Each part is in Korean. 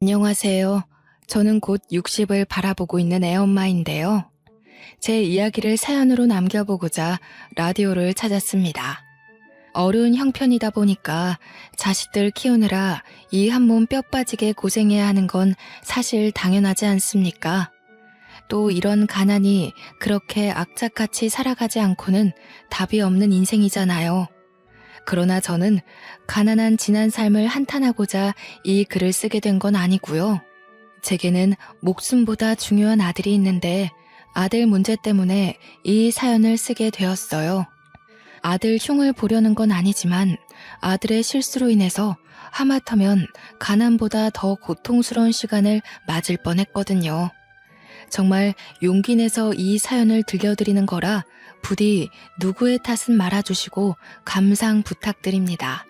안녕하세요. 저는 곧 60을 바라보고 있는 애엄마인데요. 제 이야기를 사연으로 남겨보고자 라디오를 찾았습니다. 어려운 형편이다 보니까 자식들 키우느라 이 한 몸 뼈 빠지게 고생해야 하는 건 사실 당연하지 않습니까? 또 이런 가난이 그렇게 악착같이 살아가지 않고는 답이 없는 인생이잖아요. 그러나 저는 가난한 지난 삶을 한탄하고자 이 글을 쓰게 된 건 아니고요. 제게는 목숨보다 중요한 아들이 있는데 아들 문제 때문에 이 사연을 쓰게 되었어요. 아들 흉을 보려는 건 아니지만 아들의 실수로 인해서 하마터면 가난보다 더 고통스러운 시간을 맞을 뻔했거든요. 정말 용기 내서 이 사연을 들려드리는 거라 부디 누구의 탓은 말아주시고 감상 부탁드립니다.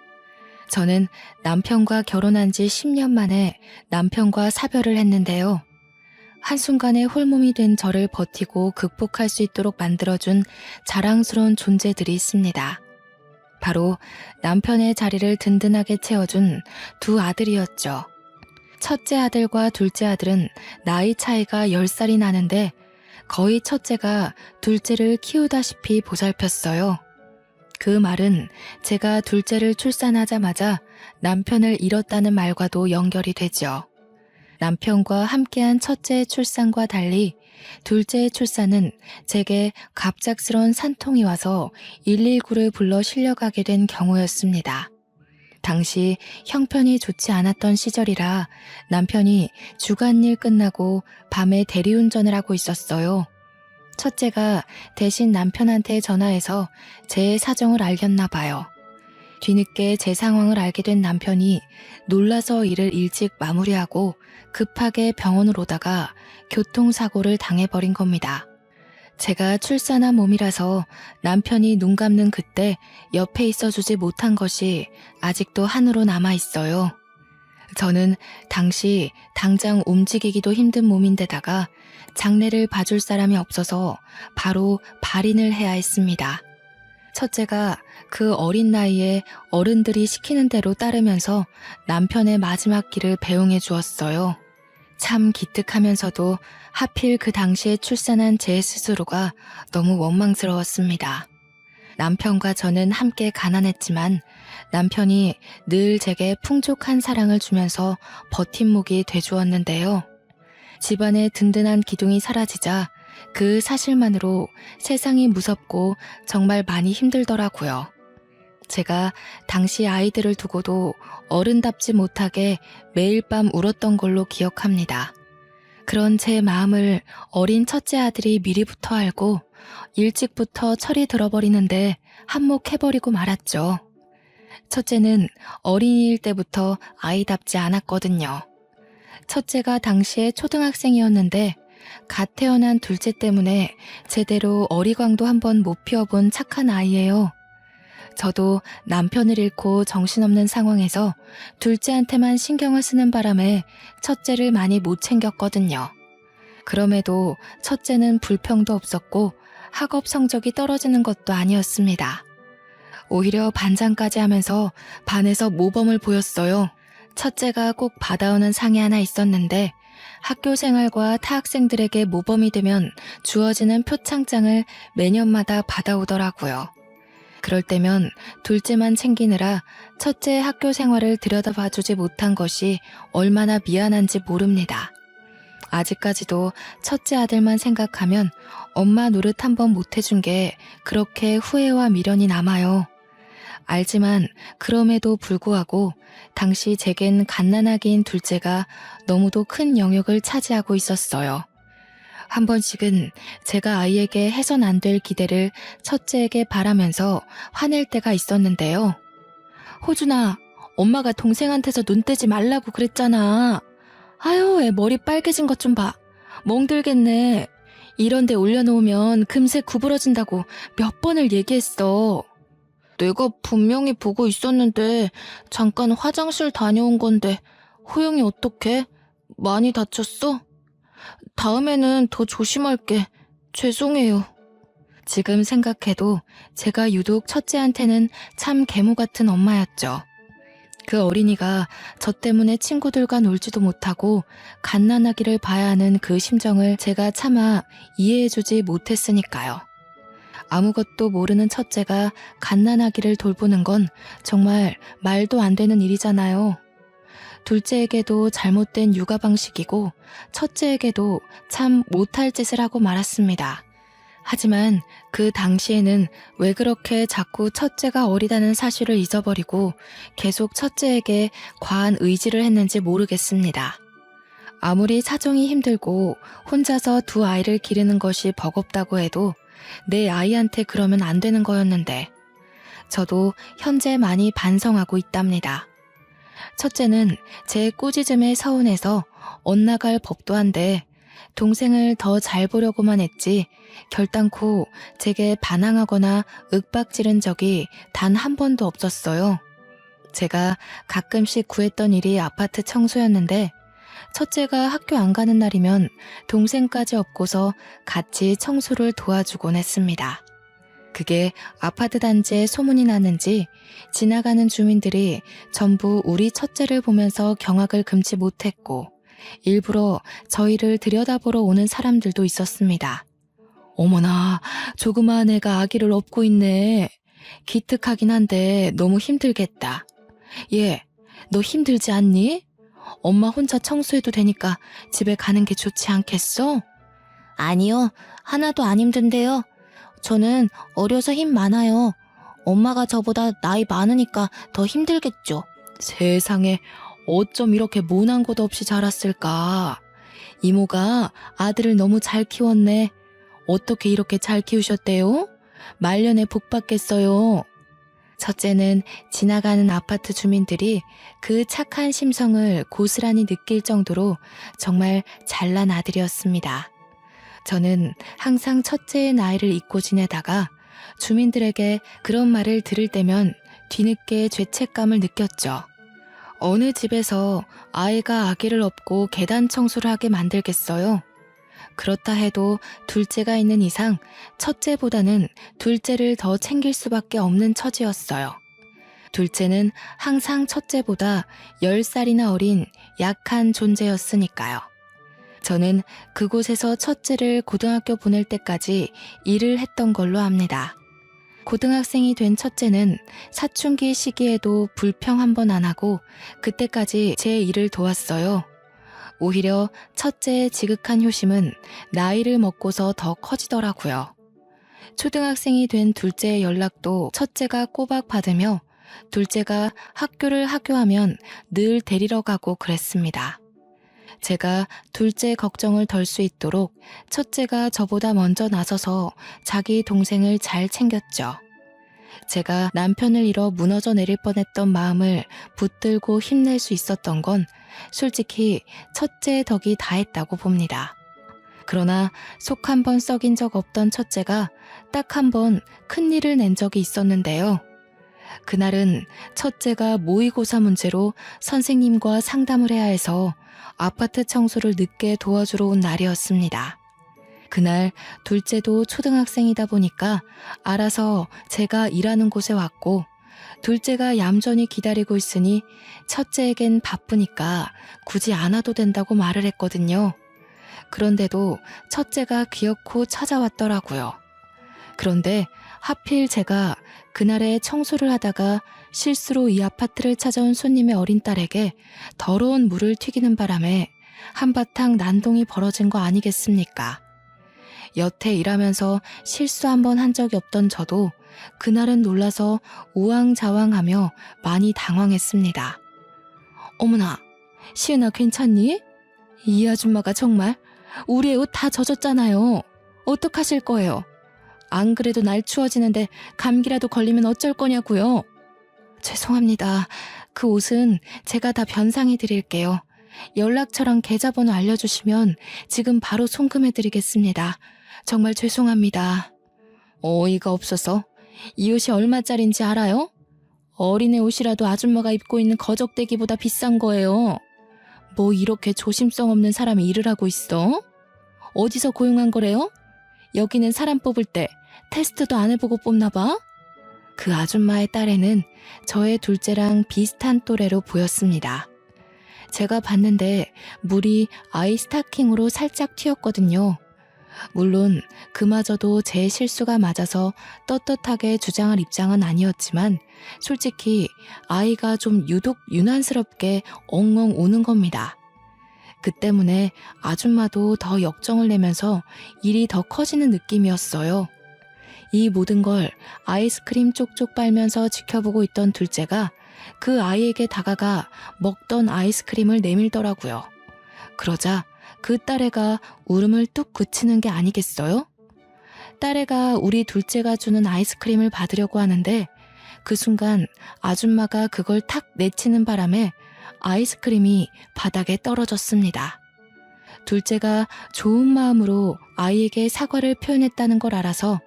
저는 남편과 결혼한 지 10년 만에 남편과 사별을 했는데요. 한순간에 홀몸이 된 저를 버티고 극복할 수 있도록 만들어준 자랑스러운 존재들이 있습니다. 바로 남편의 자리를 든든하게 채워준 두 아들이었죠. 첫째 아들과 둘째 아들은 나이 차이가 10살이 나는데 거의 첫째가 둘째를 키우다시피 보살폈어요. 그 말은 제가 둘째를 출산하자마자 남편을 잃었다는 말과도 연결이 되죠. 남편과 함께한 첫째의 출산과 달리 둘째의 출산은 제게 갑작스러운 산통이 와서 119를 불러 실려가게 된 경우였습니다. 당시 형편이 좋지 않았던 시절이라 남편이 주간일 끝나고 밤에 대리운전을 하고 있었어요. 첫째가 대신 남편한테 전화해서 제 사정을 알렸나 봐요. 뒤늦게 제 상황을 알게 된 남편이 놀라서 일을 일찍 마무리하고 급하게 병원을 오다가 교통사고를 당해버린 겁니다. 제가 출산한 몸이라서 남편이 눈 감는 그때 옆에 있어주지 못한 것이 아직도 한으로 남아있어요. 저는 당시 당장 움직이기도 힘든 몸인데다가 장례를 봐줄 사람이 없어서 바로 발인을 해야 했습니다. 첫째가 그 어린 나이에 어른들이 시키는 대로 따르면서 남편의 마지막 길을 배웅해 주었어요. 참 기특하면서도 하필 그 당시에 출산한 제 스스로가 너무 원망스러웠습니다. 남편과 저는 함께 가난했지만 남편이 늘 제게 풍족한 사랑을 주면서 버팀목이 돼주었는데요. 집안의 든든한 기둥이 사라지자 그 사실만으로 세상이 무섭고 정말 많이 힘들더라고요. 제가 당시 아이들을 두고도 어른답지 못하게 매일 밤 울었던 걸로 기억합니다. 그런 제 마음을 어린 첫째 아들이 미리부터 알고 일찍부터 철이 들어버리는데 한몫해버리고 말았죠. 첫째는 어린이일 때부터 아이답지 않았거든요. 첫째가 당시에 초등학생이었는데 갓 태어난 둘째 때문에 제대로 어리광도 한번 못 피워본 착한 아이예요. 저도 남편을 잃고 정신없는 상황에서 둘째한테만 신경을 쓰는 바람에 첫째를 많이 못 챙겼거든요. 그럼에도 첫째는 불평도 없었고 학업 성적이 떨어지는 것도 아니었습니다. 오히려 반장까지 하면서 반에서 모범을 보였어요. 첫째가 꼭 받아오는 상이 하나 있었는데 학교 생활과 타 학생들에게 모범이 되면 주어지는 표창장을 매년마다 받아오더라고요. 그럴 때면 둘째만 챙기느라 첫째의 학교 생활을 들여다봐주지 못한 것이 얼마나 미안한지 모릅니다. 아직까지도 첫째 아들만 생각하면 엄마 노릇 한번 못해준 게 그렇게 후회와 미련이 남아요. 알지만 그럼에도 불구하고 당시 제겐 갓난아기인 둘째가 너무도 큰 영역을 차지하고 있었어요. 한 번씩은 제가 아이에게 해선 안 될 기대를 첫째에게 바라면서 화낼 때가 있었는데요. 호준아, 엄마가 동생한테서 눈 떼지 말라고 그랬잖아. 아유, 애 머리 빨개진 것 좀 봐. 멍들겠네. 이런 데 올려놓으면 금세 구부러진다고 몇 번을 얘기했어. 내가 분명히 보고 있었는데 잠깐 화장실 다녀온 건데 호영이 어떡해? 많이 다쳤어? 다음에는 더 조심할게. 죄송해요. 지금 생각해도 제가 유독 첫째한테는 참 계모 같은 엄마였죠. 그 어린이가 저 때문에 친구들과 놀지도 못하고 갓난아기를 봐야 하는 그 심정을 제가 차마 이해해주지 못했으니까요. 아무것도 모르는 첫째가 갓난아기를 돌보는 건 정말 말도 안 되는 일이잖아요. 둘째에게도 잘못된 육아 방식이고 첫째에게도 참 못할 짓을 하고 말았습니다. 하지만 그 당시에는 왜 그렇게 자꾸 첫째가 어리다는 사실을 잊어버리고 계속 첫째에게 과한 의지를 했는지 모르겠습니다. 아무리 사정이 힘들고 혼자서 두 아이를 기르는 것이 버겁다고 해도 내 아이한테 그러면 안 되는 거였는데 저도 현재 많이 반성하고 있답니다. 첫째는 제 꾸짖음에 서운해서 엇나갈 법도 한데 동생을 더 잘 보려고만 했지 결단코 제게 반항하거나 윽박지른 적이 단 한 번도 없었어요. 제가 가끔씩 구했던 일이 아파트 청소였는데 첫째가 학교 안 가는 날이면 동생까지 업고서 같이 청소를 도와주곤 했습니다. 그게 아파트 단지에 소문이 나는지 지나가는 주민들이 전부 우리 첫째를 보면서 경악을 금치 못했고 일부러 저희를 들여다보러 오는 사람들도 있었습니다. 어머나, 조그마한 애가 아기를 업고 있네. 기특하긴 한데 너무 힘들겠다. 얘, 너 힘들지 않니? 엄마 혼자 청소해도 되니까 집에 가는 게 좋지 않겠어? 아니요, 하나도 안 힘든데요. 저는 어려서 힘 많아요. 엄마가 저보다 나이 많으니까 더 힘들겠죠. 세상에, 어쩜 이렇게 모난 것 없이 자랐을까? 이모가 아들을 너무 잘 키웠네. 어떻게 이렇게 잘 키우셨대요? 말년에 복 받겠어요. 첫째는 지나가는 아파트 주민들이 그 착한 심성을 고스란히 느낄 정도로 정말 잘난 아들이었습니다. 저는 항상 첫째의 나이를 잊고 지내다가 주민들에게 그런 말을 들을 때면 뒤늦게 죄책감을 느꼈죠. 어느 집에서 아이가 아기를 업고 계단 청소를 하게 만들겠어요? 그렇다 해도 둘째가 있는 이상 첫째보다는 둘째를 더 챙길 수밖에 없는 처지였어요. 둘째는 항상 첫째보다 10살이나 어린 약한 존재였으니까요. 저는 그곳에서 첫째를 고등학교 보낼 때까지 일을 했던 걸로 압니다. 고등학생이 된 첫째는 사춘기 시기에도 불평 한 번 안 하고 그때까지 제 일을 도왔어요. 오히려 첫째의 지극한 효심은 나이를 먹고서 더 커지더라고요. 초등학생이 된 둘째의 연락도 첫째가 꼬박 받으며 둘째가 학교를 하교하면 늘 데리러 가고 그랬습니다. 제가 둘째 걱정을 덜 수 있도록 첫째가 저보다 먼저 나서서 자기 동생을 잘 챙겼죠. 제가 남편을 잃어 무너져 내릴 뻔했던 마음을 붙들고 힘낼 수 있었던 건 솔직히 첫째의 덕이 다했다고 봅니다. 그러나 속 한 번 썩인 적 없던 첫째가 딱 한 번 큰일을 낸 적이 있었는데요. 그날은 첫째가 모의고사 문제로 선생님과 상담을 해야 해서 아파트 청소를 늦게 도와주러 온 날이었습니다. 그날 둘째도 초등학생이다 보니까 알아서 제가 일하는 곳에 왔고 둘째가 얌전히 기다리고 있으니 첫째에겐 바쁘니까 굳이 안 와도 된다고 말을 했거든요. 그런데도 첫째가 귀엽고 찾아왔더라고요. 그런데 하필 제가 그날에 청소를 하다가 실수로 이 아파트를 찾아온 손님의 어린 딸에게 더러운 물을 튀기는 바람에 한바탕 난동이 벌어진 거 아니겠습니까? 여태 일하면서 실수 한 번 한 적이 없던 저도 그날은 놀라서 우왕좌왕하며 많이 당황했습니다. 어머나, 시은아 괜찮니? 이 아줌마가 정말 우리의 옷 다 젖었잖아요. 어떡하실 거예요? 안 그래도 날 추워지는데 감기라도 걸리면 어쩔 거냐고요. 죄송합니다. 그 옷은 제가 다 변상해 드릴게요. 연락처랑 계좌번호 알려주시면 지금 바로 송금해 드리겠습니다. 정말 죄송합니다. 어이가 없어서 이 옷이 얼마짜린지 알아요? 어린애 옷이라도 아줌마가 입고 있는 거적대기보다 비싼 거예요. 뭐 이렇게 조심성 없는 사람이 일을 하고 있어? 어디서 고용한 거래요? 여기는 사람 뽑을 때 테스트도 안 해보고 뽑나 봐? 그 아줌마의 딸에는 저의 둘째랑 비슷한 또래로 보였습니다. 제가 봤는데 물이 아이 스타킹으로 살짝 튀었거든요. 물론 그마저도 제 실수가 맞아서 떳떳하게 주장할 입장은 아니었지만 솔직히 아이가 좀 유독 유난스럽게 엉엉 우는 겁니다. 그 때문에 아줌마도 더 역정을 내면서 일이 더 커지는 느낌이었어요. 이 모든 걸 아이스크림 쪽쪽 빨면서 지켜보고 있던 둘째가 그 아이에게 다가가 먹던 아이스크림을 내밀더라고요. 그러자 그 딸애가 울음을 뚝 그치는 게 아니겠어요? 딸애가 우리 둘째가 주는 아이스크림을 받으려고 하는데 그 순간 아줌마가 그걸 탁 내치는 바람에 아이스크림이 바닥에 떨어졌습니다. 둘째가 좋은 마음으로 아이에게 사과를 표현했다는 걸 알아서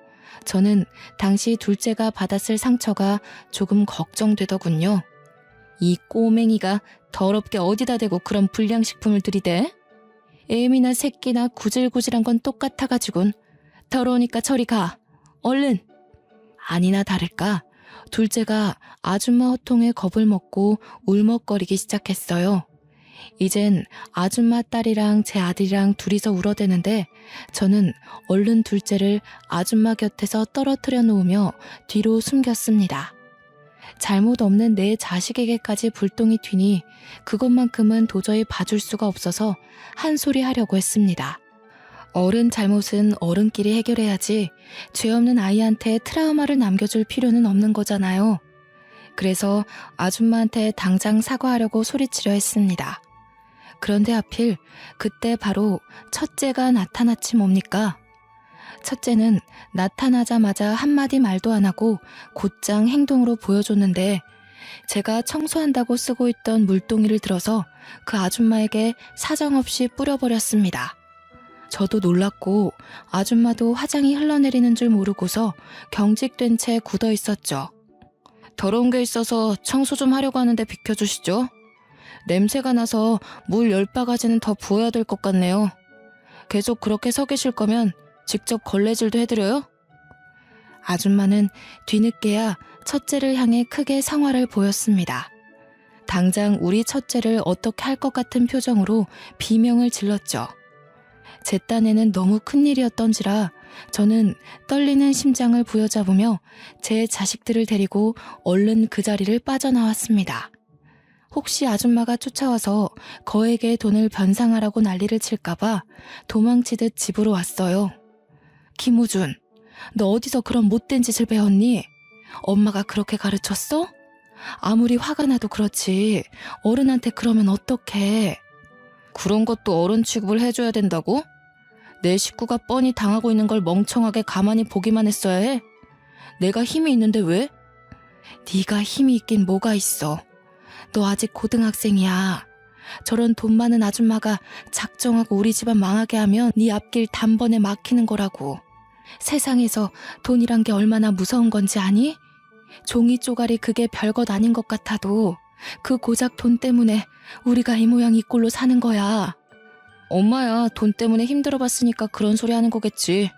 저는 당시 둘째가 받았을 상처가 조금 걱정되더군요. 이 꼬맹이가 더럽게 어디다 대고 그런 불량식품을 들이대? 애미나 새끼나 구질구질한 건 똑같아가지군. 더러우니까 저리 가. 얼른. 아니나 다를까 둘째가 아줌마 호통에 겁을 먹고 울먹거리기 시작했어요. 이젠 아줌마 딸이랑 제 아들이랑 둘이서 울어대는데 저는 얼른 둘째를 아줌마 곁에서 떨어뜨려 놓으며 뒤로 숨겼습니다. 잘못 없는 내 자식에게까지 불똥이 튀니 그것만큼은 도저히 봐줄 수가 없어서 한 소리 하려고 했습니다. 어른 잘못은 어른끼리 해결해야지 죄 없는 아이한테 트라우마를 남겨줄 필요는 없는 거잖아요. 그래서 아줌마한테 당장 사과하려고 소리치려 했습니다. 그런데 하필 그때 바로 첫째가 나타났지 뭡니까? 첫째는 나타나자마자 한마디 말도 안 하고 곧장 행동으로 보여줬는데 제가 청소한다고 쓰고 있던 물동이를 들어서 그 아줌마에게 사정없이 뿌려버렸습니다. 저도 놀랐고 아줌마도 화장이 흘러내리는 줄 모르고서 경직된 채 굳어 있었죠. 더러운 게 있어서 청소 좀 하려고 하는데 비켜주시죠. 냄새가 나서 물 10바가지는 더 부어야 될 것 같네요. 계속 그렇게 서 계실 거면 직접 걸레질도 해드려요? 아줌마는 뒤늦게야 첫째를 향해 크게 성화를 보였습니다. 당장 우리 첫째를 어떻게 할 것 같은 표정으로 비명을 질렀죠. 제 딴에는 너무 큰일이었던지라 저는 떨리는 심장을 부여잡으며 제 자식들을 데리고 얼른 그 자리를 빠져나왔습니다. 혹시 아줌마가 쫓아와서 거액의 돈을 변상하라고 난리를 칠까봐 도망치듯 집으로 왔어요. 김우준, 너 어디서 그런 못된 짓을 배웠니? 엄마가 그렇게 가르쳤어? 아무리 화가 나도 그렇지 어른한테 그러면 어떡해? 그런 것도 어른 취급을 해줘야 된다고? 내 식구가 뻔히 당하고 있는 걸 멍청하게 가만히 보기만 했어야 해? 내가 힘이 있는데 왜? 네가 힘이 있긴 뭐가 있어. 너 아직 고등학생이야. 저런 돈 많은 아줌마가 작정하고 우리 집안 망하게 하면 네 앞길 단번에 막히는 거라고. 세상에서 돈이란 게 얼마나 무서운 건지 아니? 종이 쪼가리 그게 별것 아닌 것 같아도 그 고작 돈 때문에 우리가 이 모양 이 꼴로 사는 거야. 엄마야 돈 때문에 힘들어봤으니까 그런 소리 하는 거겠지.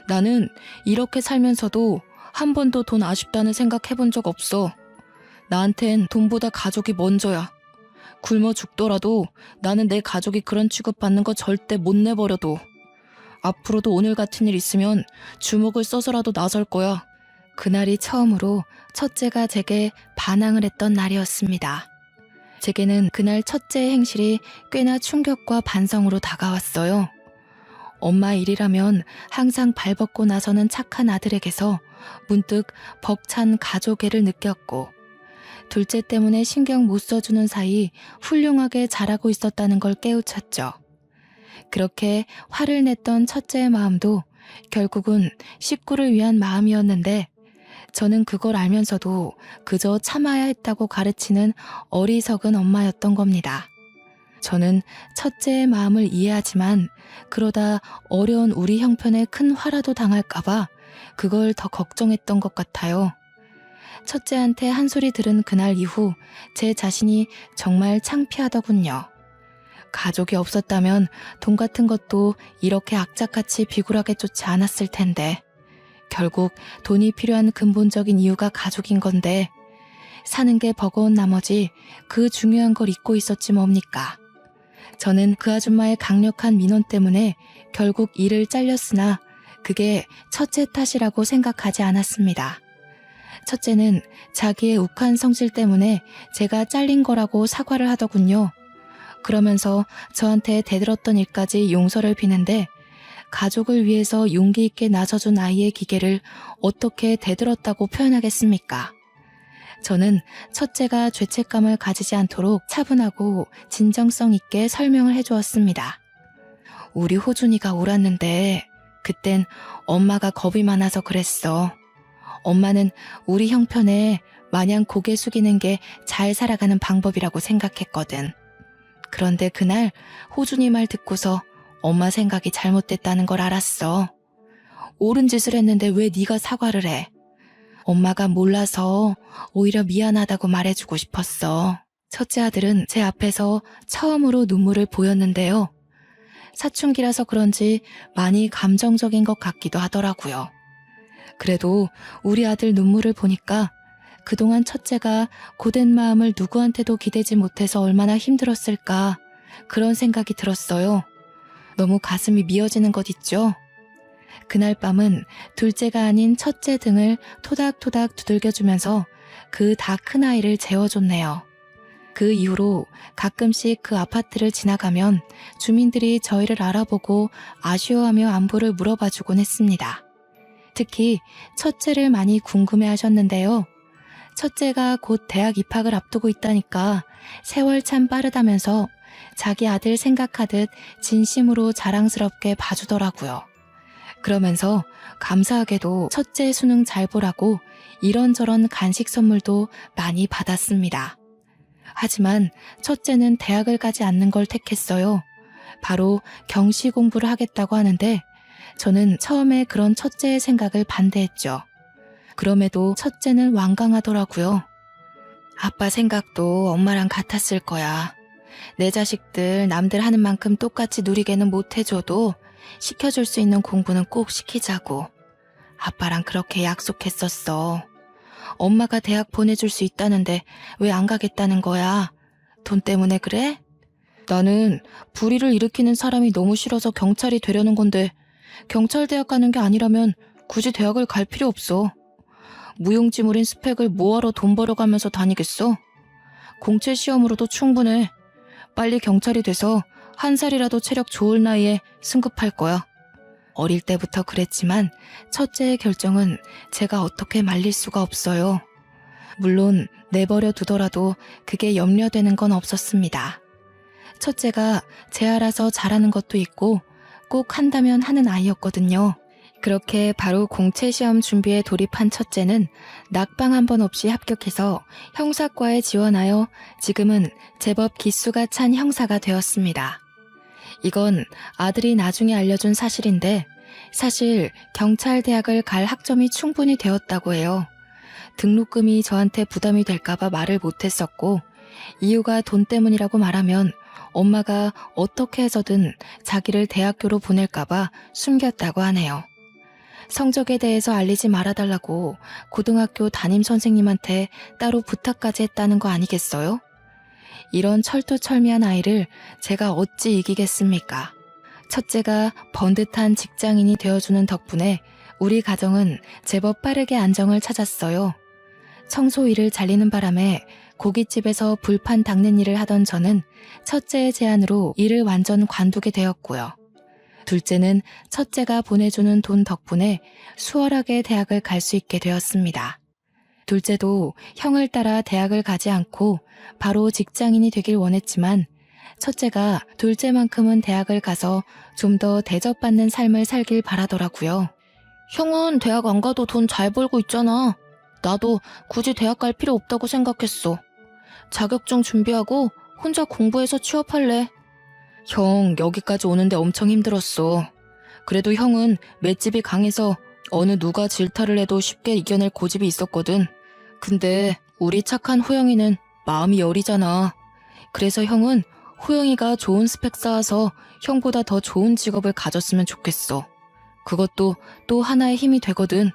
나는 이렇게 살면서도 한 번도 돈 아쉽다는 생각 해본 적 없어. 나한텐 돈보다 가족이 먼저야. 굶어 죽더라도 나는 내 가족이 그런 취급받는 거 절대 못 내버려둬. 앞으로도 오늘 같은 일 있으면 주먹을 써서라도 나설 거야. 그날이 처음으로 첫째가 제게 반항을 했던 날이었습니다. 제게는 그날 첫째의 행실이 꽤나 충격과 반성으로 다가왔어요. 엄마 일이라면 항상 발벗고 나서는 착한 아들에게서 문득 벅찬 가족애를 느꼈고 둘째 때문에 신경 못 써주는 사이 훌륭하게 자라고 있었다는 걸 깨우쳤죠. 그렇게 화를 냈던 첫째의 마음도 결국은 식구를 위한 마음이었는데 저는 그걸 알면서도 그저 참아야 했다고 가르치는 어리석은 엄마였던 겁니다. 저는 첫째의 마음을 이해하지만 그러다 어려운 우리 형편에 큰 화라도 당할까봐 그걸 더 걱정했던 것 같아요. 첫째한테 한 소리 들은 그날 이후 제 자신이 정말 창피하더군요. 가족이 없었다면 돈 같은 것도 이렇게 악착같이 비굴하게 쫓지 않았을 텐데 결국 돈이 필요한 근본적인 이유가 가족인 건데 사는 게 버거운 나머지 그 중요한 걸 잊고 있었지 뭡니까. 저는 그 아줌마의 강력한 민원 때문에 결국 일을 잘렸으나 그게 첫째 탓이라고 생각하지 않았습니다. 첫째는 자기의 욱한 성질 때문에 제가 잘린 거라고 사과를 하더군요. 그러면서 저한테 대들었던 일까지 용서를 비는데 가족을 위해서 용기 있게 나서준 아이의 기계를 어떻게 대들었다고 표현하겠습니까? 저는 첫째가 죄책감을 가지지 않도록 차분하고 진정성 있게 설명을 해주었습니다. 우리 호준이가 옳았는데 그땐 엄마가 겁이 많아서 그랬어. 엄마는 우리 형편에 마냥 고개 숙이는 게 잘 살아가는 방법이라고 생각했거든. 그런데 그날 호준이 말 듣고서 엄마 생각이 잘못됐다는 걸 알았어. 옳은 짓을 했는데 왜 네가 사과를 해? 엄마가 몰라서 오히려 미안하다고 말해주고 싶었어. 첫째 아들은 제 앞에서 처음으로 눈물을 보였는데요. 사춘기라서 그런지 많이 감정적인 것 같기도 하더라고요. 그래도 우리 아들 눈물을 보니까 그동안 첫째가 고된 마음을 누구한테도 기대지 못해서 얼마나 힘들었을까 그런 생각이 들었어요. 너무 가슴이 미어지는 것 있죠? 그날 밤은 둘째가 아닌 첫째 등을 토닥토닥 두들겨주면서 그 다 큰 아이를 재워줬네요. 그 이후로 가끔씩 그 아파트를 지나가면 주민들이 저희를 알아보고 아쉬워하며 안부를 물어봐주곤 했습니다. 특히 첫째를 많이 궁금해하셨는데요. 첫째가 곧 대학 입학을 앞두고 있다니까 세월 참 빠르다면서 자기 아들 생각하듯 진심으로 자랑스럽게 봐주더라고요. 그러면서 감사하게도 첫째 수능 잘 보라고 이런저런 간식 선물도 많이 받았습니다. 하지만 첫째는 대학을 가지 않는 걸 택했어요. 바로 경시 공부를 하겠다고 하는데 저는 처음에 그런 첫째의 생각을 반대했죠. 그럼에도 첫째는 완강하더라고요. 아빠 생각도 엄마랑 같았을 거야. 내 자식들 남들 하는 만큼 똑같이 누리게는 못해줘도 시켜줄 수 있는 공부는 꼭 시키자고. 아빠랑 그렇게 약속했었어. 엄마가 대학 보내줄 수 있다는데 왜 안 가겠다는 거야? 돈 때문에 그래? 나는 불의를 일으키는 사람이 너무 싫어서 경찰이 되려는 건데 경찰대학 가는 게 아니라면 굳이 대학을 갈 필요 없어. 무용지물인 스펙을 뭐하러 돈 벌어가면서 다니겠어? 공채 시험으로도 충분해. 빨리 경찰이 돼서 한 살이라도 체력 좋을 나이에 승급할 거야. 어릴 때부터 그랬지만 첫째의 결정은 제가 어떻게 말릴 수가 없어요. 물론 내버려 두더라도 그게 염려되는 건 없었습니다. 첫째가 제 알아서 잘하는 것도 있고 꼭 한다면 하는 아이였거든요. 그렇게 바로 공채 시험 준비에 돌입한 첫째는 낙방 한 번 없이 합격해서 형사과에 지원하여 지금은 제법 기수가 찬 형사가 되었습니다. 이건 아들이 나중에 알려준 사실인데 사실 경찰대학을 갈 학점이 충분히 되었다고 해요. 등록금이 저한테 부담이 될까봐 말을 못했었고 이유가 돈 때문이라고 말하면 엄마가 어떻게 해서든 자기를 대학교로 보낼까봐 숨겼다고 하네요. 성적에 대해서 알리지 말아달라고 고등학교 담임 선생님한테 따로 부탁까지 했다는 거 아니겠어요? 이런 철두철미한 아이를 제가 어찌 이기겠습니까? 첫째가 번듯한 직장인이 되어주는 덕분에 우리 가정은 제법 빠르게 안정을 찾았어요. 청소 일을 잘리는 바람에 고깃집에서 불판 닦는 일을 하던 저는 첫째의 제안으로 일을 완전 관두게 되었고요. 둘째는 첫째가 보내주는 돈 덕분에 수월하게 대학을 갈 수 있게 되었습니다. 둘째도 형을 따라 대학을 가지 않고 바로 직장인이 되길 원했지만 첫째가 둘째만큼은 대학을 가서 좀 더 대접받는 삶을 살길 바라더라고요. 형은 대학 안 가도 돈 잘 벌고 있잖아. 나도 굳이 대학 갈 필요 없다고 생각했어. 자격증 준비하고 혼자 공부해서 취업할래. 형, 여기까지 오는데 엄청 힘들었어. 그래도 형은 맷집이 강해서 어느 누가 질타를 해도 쉽게 이겨낼 고집이 있었거든. 근데 우리 착한 호영이는 마음이 여리잖아. 그래서 형은 호영이가 좋은 스펙 쌓아서 형보다 더 좋은 직업을 가졌으면 좋겠어. 그것도 또 하나의 힘이 되거든.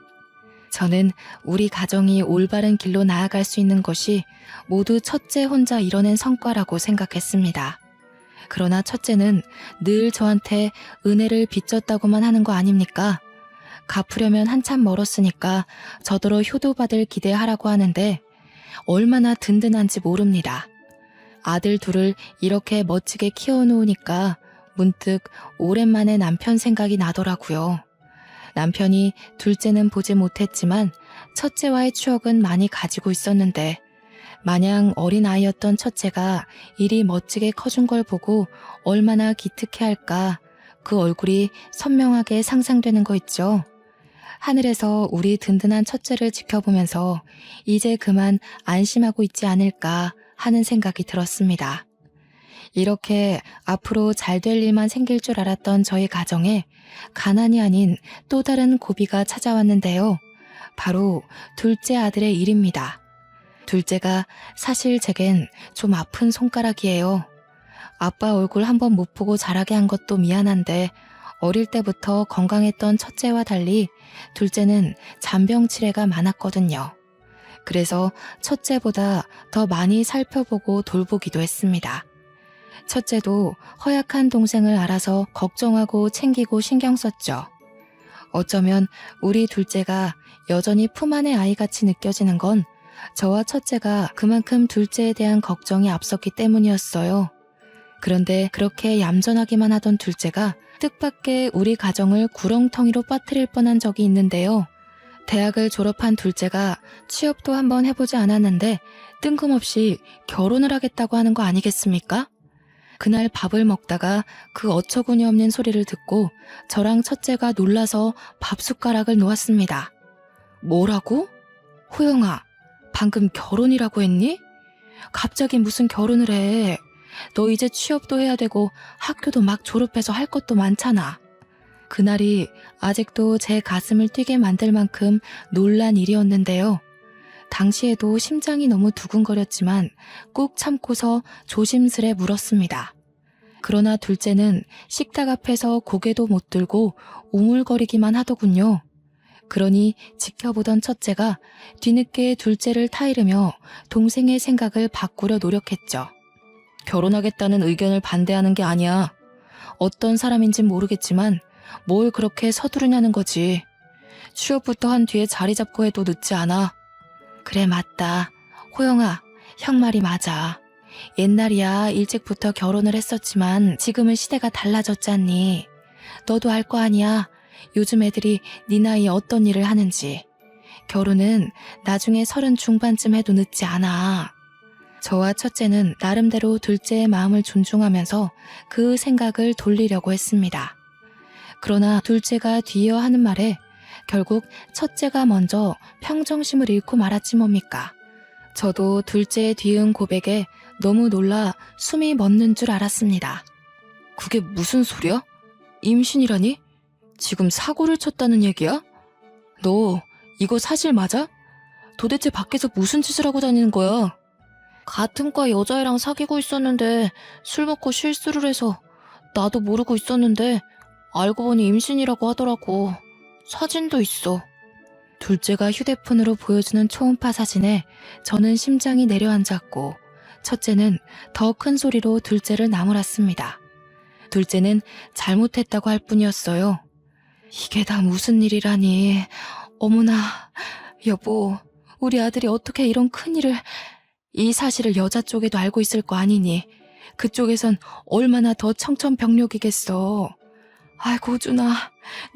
저는 우리 가정이 올바른 길로 나아갈 수 있는 것이 모두 첫째 혼자 이뤄낸 성과라고 생각했습니다. 그러나 첫째는 늘 저한테 은혜를 빚졌다고만 하는 거 아닙니까? 갚으려면 한참 멀었으니까 저더러 효도받을 기대하라고 하는데 얼마나 든든한지 모릅니다. 아들 둘을 이렇게 멋지게 키워놓으니까 문득 오랜만에 남편 생각이 나더라고요. 남편이 둘째는 보지 못했지만 첫째와의 추억은 많이 가지고 있었는데 마냥 어린아이였던 첫째가 이리 멋지게 커준 걸 보고 얼마나 기특해할까 그 얼굴이 선명하게 상상되는 거 있죠. 하늘에서 우리 든든한 첫째를 지켜보면서 이제 그만 안심하고 있지 않을까 하는 생각이 들었습니다. 이렇게 앞으로 잘 될 일만 생길 줄 알았던 저희 가정에 가난이 아닌 또 다른 고비가 찾아왔는데요. 바로 둘째 아들의 일입니다. 둘째가 사실 제겐 좀 아픈 손가락이에요. 아빠 얼굴 한번 못 보고 자라게 한 것도 미안한데 어릴 때부터 건강했던 첫째와 달리 둘째는 잔병 치레가 많았거든요. 그래서 첫째보다 더 많이 살펴보고 돌보기도 했습니다. 첫째도 허약한 동생을 알아서 걱정하고 챙기고 신경 썼죠. 어쩌면 우리 둘째가 여전히 품 안의 아이같이 느껴지는 건 저와 첫째가 그만큼 둘째에 대한 걱정이 앞섰기 때문이었어요. 그런데 그렇게 얌전하기만 하던 둘째가 뜻밖의 우리 가정을 구렁텅이로 빠뜨릴 뻔한 적이 있는데요. 대학을 졸업한 둘째가 취업도 한번 해보지 않았는데 뜬금없이 결혼을 하겠다고 하는 거 아니겠습니까? 그날 밥을 먹다가 그 어처구니 없는 소리를 듣고 저랑 첫째가 놀라서 밥숟가락을 놓았습니다. 뭐라고? 호영아, 방금 결혼이라고 했니? 갑자기 무슨 결혼을 해? 너 이제 취업도 해야 되고 학교도 막 졸업해서 할 것도 많잖아. 그날이 아직도 제 가슴을 뛰게 만들 만큼 놀란 일이었는데요. 당시에도 심장이 너무 두근거렸지만 꾹 참고서 조심스레 물었습니다. 그러나 둘째는 식탁 앞에서 고개도 못 들고 우물거리기만 하더군요. 그러니 지켜보던 첫째가 뒤늦게 둘째를 타이르며 동생의 생각을 바꾸려 노력했죠. 결혼하겠다는 의견을 반대하는 게 아니야. 어떤 사람인진 모르겠지만 뭘 그렇게 서두르냐는 거지. 취업부터 한 뒤에 자리 잡고 해도 늦지 않아. 그래, 맞다. 호영아, 형 말이 맞아. 옛날이야 일찍부터 결혼을 했었지만 지금은 시대가 달라졌잖니. 너도 알 거 아니야. 요즘 애들이 네 나이에 어떤 일을 하는지. 결혼은 나중에 30 중반쯤 해도 늦지 않아. 저와 첫째는 나름대로 둘째의 마음을 존중하면서 그 생각을 돌리려고 했습니다. 그러나 둘째가 뒤이어 하는 말에 결국 첫째가 먼저 평정심을 잃고 말았지 뭡니까. 저도 둘째의 뒤은 고백에 너무 놀라 숨이 멎는 줄 알았습니다. 그게 무슨 소리야? 임신이라니? 지금 사고를 쳤다는 얘기야? 너 이거 사실 맞아? 도대체 밖에서 무슨 짓을 하고 다니는 거야? 같은 과 여자애랑 사귀고 있었는데 술 먹고 실수를 해서 나도 모르고 있었는데 알고 보니 임신이라고 하더라고. 사진도 있어. 둘째가 휴대폰으로 보여주는 초음파 사진에 저는 심장이 내려앉았고 첫째는 더 큰 소리로 둘째를 나무랐습니다. 둘째는 잘못했다고 할 뿐이었어요. 이게 다 무슨 일이라니. 어머나, 여보, 우리 아들이 어떻게 이런 큰일을... 이 사실을 여자 쪽에도 알고 있을 거 아니니. 그쪽에선 얼마나 더 청천벽력이겠어. 아이고 준아,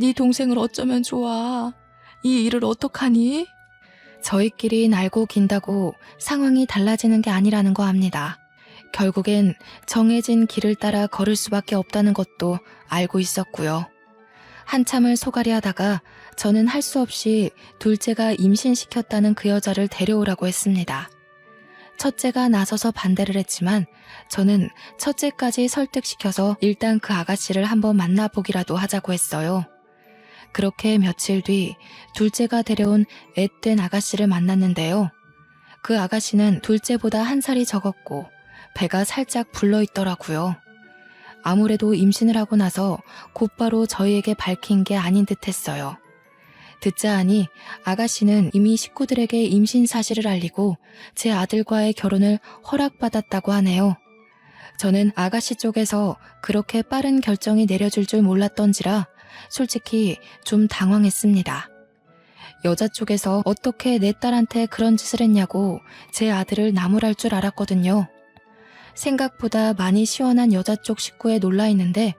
네 동생을 어쩌면 좋아. 이 일을 어떡하니? 저희끼리 날고 긴다고 상황이 달라지는 게 아니라는 거 압니다. 결국엔 정해진 길을 따라 걸을 수밖에 없다는 것도 알고 있었고요. 한참을 소갈이 하다가 저는 할 수 없이 둘째가 임신시켰다는 그 여자를 데려오라고 했습니다. 첫째가 나서서 반대를 했지만 저는 첫째까지 설득시켜서 일단 그 아가씨를 한번 만나보기라도 하자고 했어요. 그렇게 며칠 뒤 둘째가 데려온 앳된 아가씨를 만났는데요. 그 아가씨는 둘째보다 한 살이 적었고 배가 살짝 불러있더라고요. 아무래도 임신을 하고 나서 곧바로 저희에게 밝힌 게 아닌 듯했어요. 듣자 하니 아가씨는 이미 식구들에게 임신 사실을 알리고 제 아들과의 결혼을 허락받았다고 하네요. 저는 아가씨 쪽에서 그렇게 빠른 결정이 내려질 줄 몰랐던지라 솔직히 좀 당황했습니다. 여자 쪽에서 어떻게 내 딸한테 그런 짓을 했냐고 제 아들을 나무랄 줄 알았거든요. 생각보다 많이 시원한 여자 쪽 식구에 놀라 있는데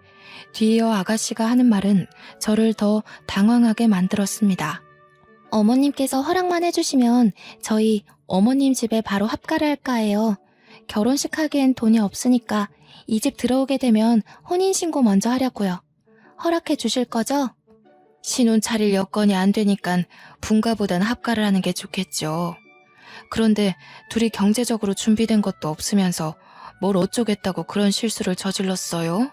뒤이어 아가씨가 하는 말은 저를 더 당황하게 만들었습니다. 어머님께서 허락만 해주시면 저희 어머님 집에 바로 합가를 할까 해요. 결혼식 하기엔 돈이 없으니까 이 집 들어오게 되면 혼인신고 먼저 하려고요. 허락해 주실 거죠? 신혼 차릴 여건이 안 되니까 분가보단 합가를 하는 게 좋겠죠. 그런데 둘이 경제적으로 준비된 것도 없으면서 뭘 어쩌겠다고 그런 실수를 저질렀어요?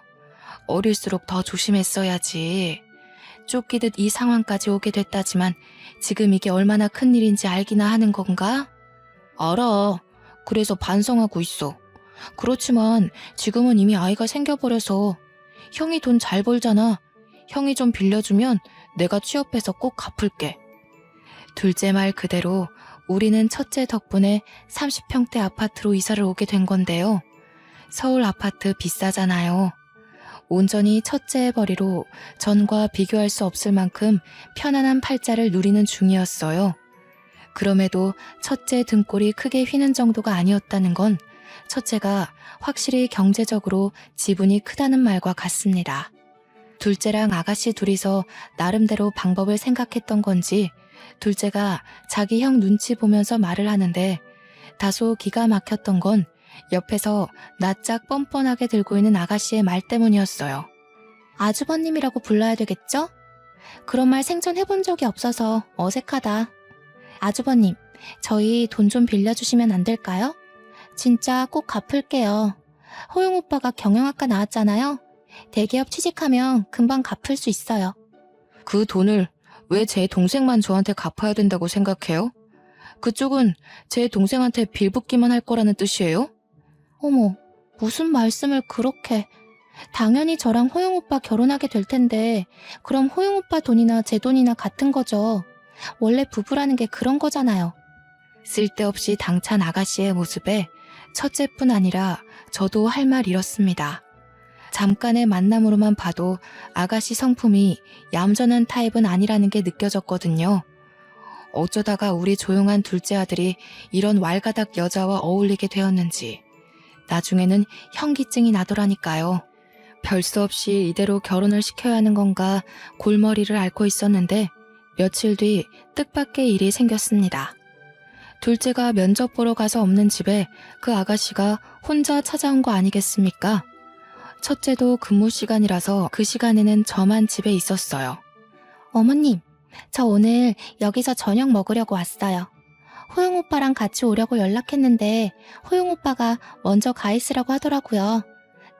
어릴수록 더 조심했어야지. 쫓기듯 이 상황까지 오게 됐다지만 지금 이게 얼마나 큰일인지 알기나 하는 건가? 알아. 그래서 반성하고 있어. 그렇지만 지금은 이미 아이가 생겨버려서 형이 돈 잘 벌잖아. 형이 좀 빌려주면 내가 취업해서 꼭 갚을게. 둘째 말 그대로 우리는 첫째 덕분에 30평대 아파트로 이사를 오게 된 건데요. 서울 아파트 비싸잖아요. 온전히 첫째의 벌이로 전과 비교할 수 없을 만큼 편안한 팔자를 누리는 중이었어요. 그럼에도 첫째 등골이 크게 휘는 정도가 아니었다는 건 첫째가 확실히 경제적으로 지분이 크다는 말과 같습니다. 둘째랑 아가씨 둘이서 나름대로 방법을 생각했던 건지 둘째가 자기 형 눈치 보면서 말을 하는데 다소 기가 막혔던 건 옆에서 낯짝 뻔뻔하게 들고 있는 아가씨의 말 때문이었어요. 아주버님이라고 불러야 되겠죠? 그런 말 생전 해본 적이 없어서 어색하다. 아주버님, 저희 돈 좀 빌려주시면 안 될까요? 진짜 꼭 갚을게요. 호용 오빠가 경영학과 나왔잖아요. 대기업 취직하면 금방 갚을 수 있어요. 그 돈을 왜 제 동생만 저한테 갚아야 된다고 생각해요? 그쪽은 제 동생한테 빌붙기만 할 거라는 뜻이에요? 어머, 무슨 말씀을 그렇게... 당연히 저랑 호용 오빠 결혼하게 될 텐데 그럼 호용 오빠 돈이나 제 돈이나 같은 거죠. 원래 부부라는 게 그런 거잖아요. 쓸데없이 당찬 아가씨의 모습에 첫째뿐 아니라 저도 할 말 잃었습니다. 잠깐의 만남으로만 봐도 아가씨 성품이 얌전한 타입은 아니라는 게 느껴졌거든요. 어쩌다가 우리 조용한 둘째 아들이 이런 왈가닥 여자와 어울리게 되었는지 나중에는 현기증이 나더라니까요. 별 수 없이 이대로 결혼을 시켜야 하는 건가 골머리를 앓고 있었는데 며칠 뒤 뜻밖의 일이 생겼습니다. 둘째가 면접 보러 가서 없는 집에 그 아가씨가 혼자 찾아온 거 아니겠습니까? 첫째도 근무 시간이라서 그 시간에는 저만 집에 있었어요. 어머님, 저 오늘 여기서 저녁 먹으려고 왔어요. 호용 오빠랑 같이 오려고 연락했는데 호용 오빠가 먼저 가 있으라고 하더라고요.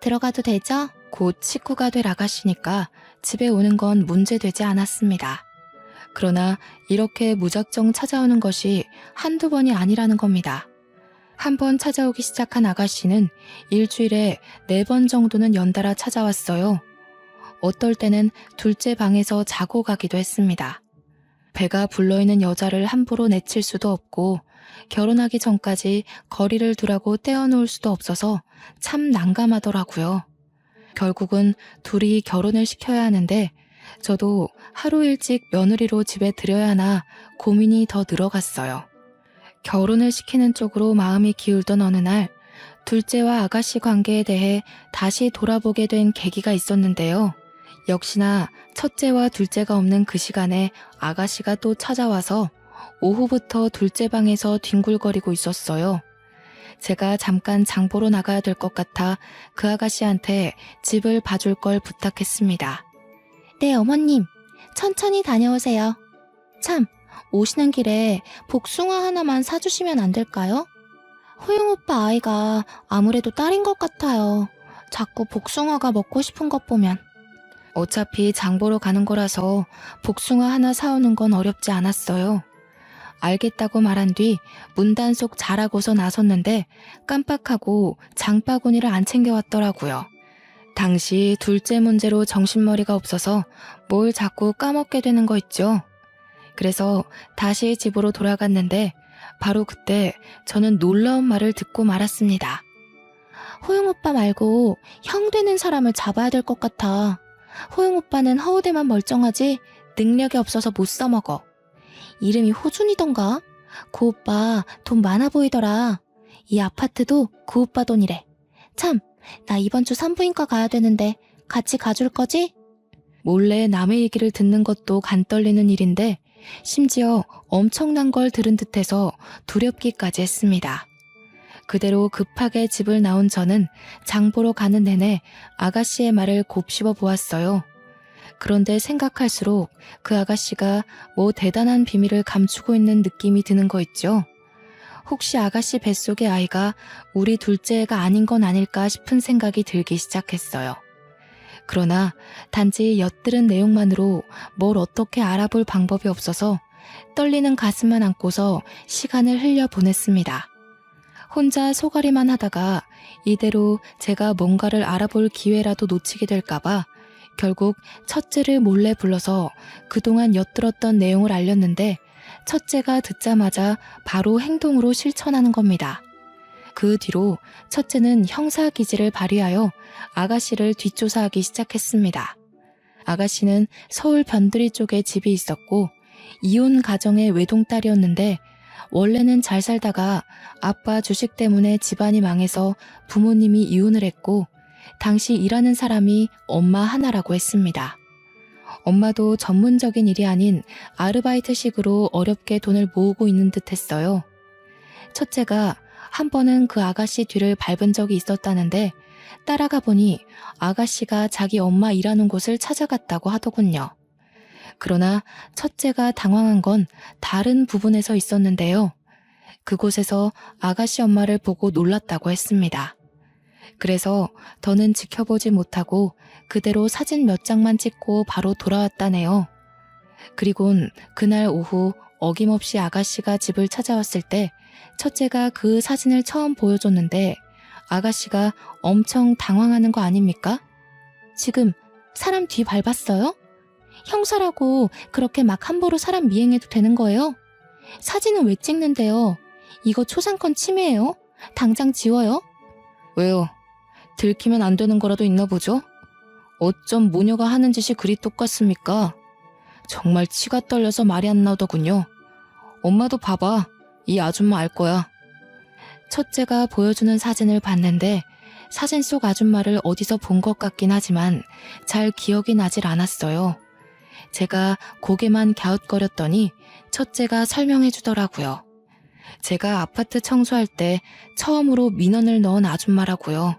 들어가도 되죠? 곧 식구가 될 아가씨니까 집에 오는 건 문제되지 않았습니다. 그러나 이렇게 무작정 찾아오는 것이 한두 번이 아니라는 겁니다. 한 번 찾아오기 시작한 아가씨는 일주일에 4번 정도는 연달아 찾아왔어요. 어떨 때는 둘째 방에서 자고 가기도 했습니다. 배가 불러있는 여자를 함부로 내칠 수도 없고 결혼하기 전까지 거리를 두라고 떼어놓을 수도 없어서 참 난감하더라고요. 결국은 둘이 결혼을 시켜야 하는데 저도 하루 일찍 며느리로 집에 들여야 하나 고민이 더 늘어갔어요. 결혼을 시키는 쪽으로 마음이 기울던 어느 날 둘째와 아가씨 관계에 대해 다시 돌아보게 된 계기가 있었는데요. 역시나 첫째와 둘째가 없는 그 시간에 아가씨가 또 찾아와서 오후부터 둘째 방에서 뒹굴거리고 있었어요. 제가 잠깐 장 보러 나가야 될 것 같아 그 아가씨한테 집을 봐줄 걸 부탁했습니다. 네, 어머님. 천천히 다녀오세요. 참, 오시는 길에 복숭아 하나만 사주시면 안 될까요? 호용 오빠 아이가 아무래도 딸인 것 같아요. 자꾸 복숭아가 먹고 싶은 것 보면. 어차피 장 보러 가는 거라서 복숭아 하나 사오는 건 어렵지 않았어요. 알겠다고 말한 뒤 문단속 잘하고서 나섰는데 깜빡하고 장바구니를 안 챙겨왔더라고요. 당시 둘째 문제로 정신머리가 없어서 뭘 자꾸 까먹게 되는 거 있죠. 그래서 다시 집으로 돌아갔는데 바로 그때 저는 놀라운 말을 듣고 말았습니다. 호영 오빠 말고 형 되는 사람을 잡아야 될 것 같아. 호영 오빠는 허우대만 멀쩡하지 능력이 없어서 못 써먹어. 이름이 호준이던가? 그 오빠 돈 많아 보이더라. 이 아파트도 그 오빠 돈이래. 참, 나 이번 주 산부인과 가야 되는데 같이 가줄 거지? 몰래 남의 얘기를 듣는 것도 간 떨리는 일인데 심지어 엄청난 걸 들은 듯해서 두렵기까지 했습니다. 그대로 급하게 집을 나온 저는 장 보러 가는 내내 아가씨의 말을 곱씹어 보았어요. 그런데 생각할수록 그 아가씨가 뭐 대단한 비밀을 감추고 있는 느낌이 드는 거 있죠. 혹시 아가씨 뱃속의 아이가 우리 둘째 애가 아닌 건 아닐까 싶은 생각이 들기 시작했어요. 그러나 단지 엿들은 내용만으로 뭘 어떻게 알아볼 방법이 없어서 떨리는 가슴만 안고서 시간을 흘려보냈습니다. 혼자 소가리만 하다가 이대로 제가 뭔가를 알아볼 기회라도 놓치게 될까봐 결국 첫째를 몰래 불러서 그동안 엿들었던 내용을 알렸는데 첫째가 듣자마자 바로 행동으로 실천하는 겁니다. 그 뒤로 첫째는 형사기질을 발휘하여 아가씨를 뒷조사하기 시작했습니다. 아가씨는 서울 변두리 쪽에 집이 있었고 이혼 가정의 외동딸이었는데 원래는 잘 살다가 아빠 주식 때문에 집안이 망해서 부모님이 이혼을 했고 당시 일하는 사람이 엄마 하나라고 했습니다. 엄마도 전문적인 일이 아닌 아르바이트식으로 어렵게 돈을 모으고 있는 듯 했어요. 첫째가 한 번은 그 아가씨 뒤를 밟은 적이 있었다는데 따라가 보니 아가씨가 자기 엄마 일하는 곳을 찾아갔다고 하더군요. 그러나 첫째가 당황한 건 다른 부분에서 있었는데요. 그곳에서 아가씨 엄마를 보고 놀랐다고 했습니다. 그래서 더는 지켜보지 못하고 그대로 사진 몇 장만 찍고 바로 돌아왔다네요. 그리곤 그날 오후 어김없이 아가씨가 집을 찾아왔을 때 첫째가 그 사진을 처음 보여줬는데 아가씨가 엄청 당황하는 거 아닙니까? 지금 사람 뒤 밟았어요? 형사라고 그렇게 막 함부로 사람 미행해도 되는 거예요? 사진은 왜 찍는데요? 이거 초상권 침해예요? 당장 지워요? 왜요? 들키면 안 되는 거라도 있나 보죠? 어쩜 모녀가 하는 짓이 그리 똑같습니까? 정말 치가 떨려서 말이 안 나오더군요. 엄마도 봐봐. 이 아줌마 알 거야. 첫째가 보여주는 사진을 봤는데 사진 속 아줌마를 어디서 본 것 같긴 하지만 잘 기억이 나질 않았어요. 제가 고개만 갸웃거렸더니 첫째가 설명해 주더라고요. 제가 아파트 청소할 때 처음으로 민원을 넣은 아줌마라고요.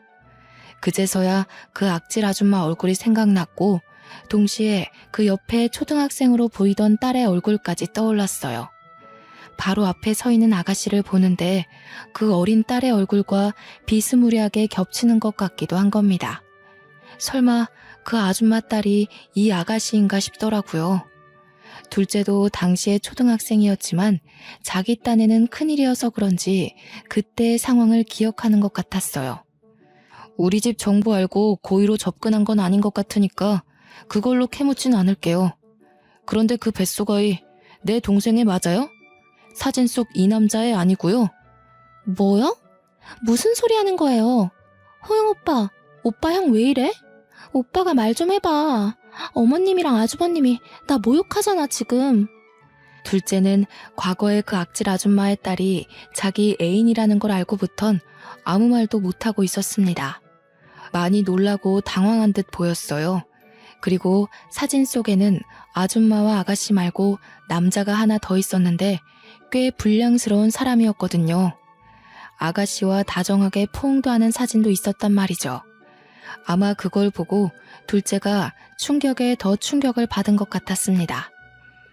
그제서야 그 악질 아줌마 얼굴이 생각났고 동시에 그 옆에 초등학생으로 보이던 딸의 얼굴까지 떠올랐어요. 바로 앞에 서 있는 아가씨를 보는데 그 어린 딸의 얼굴과 비스무리하게 겹치는 것 같기도 한 겁니다. 설마 그 아줌마 딸이 이 아가씨인가 싶더라고요. 둘째도 당시에 초등학생이었지만 자기 딴에는 큰일이어서 그런지 그때의 상황을 기억하는 것 같았어요. 우리 집 정보 알고 고의로 접근한 건 아닌 것 같으니까 그걸로 캐묻진 않을게요. 그런데 그 뱃속아이 내 동생애 맞아요? 사진 속 이 남자애 아니고요. 뭐요? 무슨 소리 하는 거예요? 호영 오빠, 오빠 형 왜 이래? 오빠가 말 좀 해봐. 어머님이랑 아주버님이 나 모욕하잖아 지금. 둘째는 과거에 그 악질 아줌마의 딸이 자기 애인이라는 걸 알고부턴 아무 말도 못하고 있었습니다. 많이 놀라고 당황한 듯 보였어요. 그리고 사진 속에는 아줌마와 아가씨 말고 남자가 하나 더 있었는데 꽤 불량스러운 사람이었거든요. 아가씨와 다정하게 포옹도 하는 사진도 있었단 말이죠. 아마 그걸 보고 둘째가 충격에 더 충격을 받은 것 같았습니다.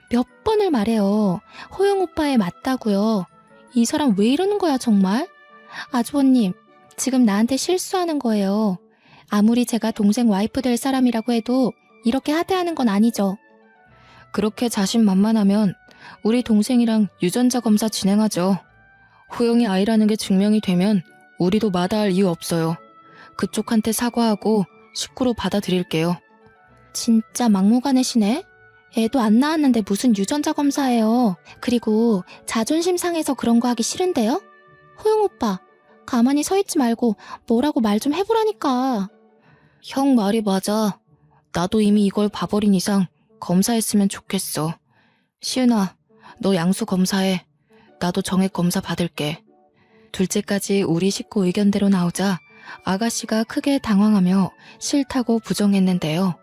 몇 번을 말해요. 호영 오빠에 맞다고요. 이 사람 왜 이러는 거야 정말? 아주버님, 지금 나한테 실수하는 거예요. 아무리 제가 동생 와이프 될 사람이라고 해도 이렇게 하대하는 건 아니죠. 그렇게 자신만만하면 우리 동생이랑 유전자 검사 진행하죠. 호영이 아이라는 게 증명이 되면 우리도 마다할 이유 없어요. 그쪽한테 사과하고 식구로 받아들일게요. 진짜 막무가내시네? 애도 안 낳았는데 무슨 유전자 검사예요. 그리고 자존심 상해서 그런 거 하기 싫은데요? 호영 오빠, 가만히 서 있지 말고 뭐라고 말 좀 해보라니까. 형 말이 맞아. 나도 이미 이걸 봐버린 이상 검사했으면 좋겠어. 시은아, 너 양수 검사해. 나도 정액 검사 받을게. 둘째까지 우리 식구 의견대로 나오자 아가씨가 크게 당황하며 싫다고 부정했는데요.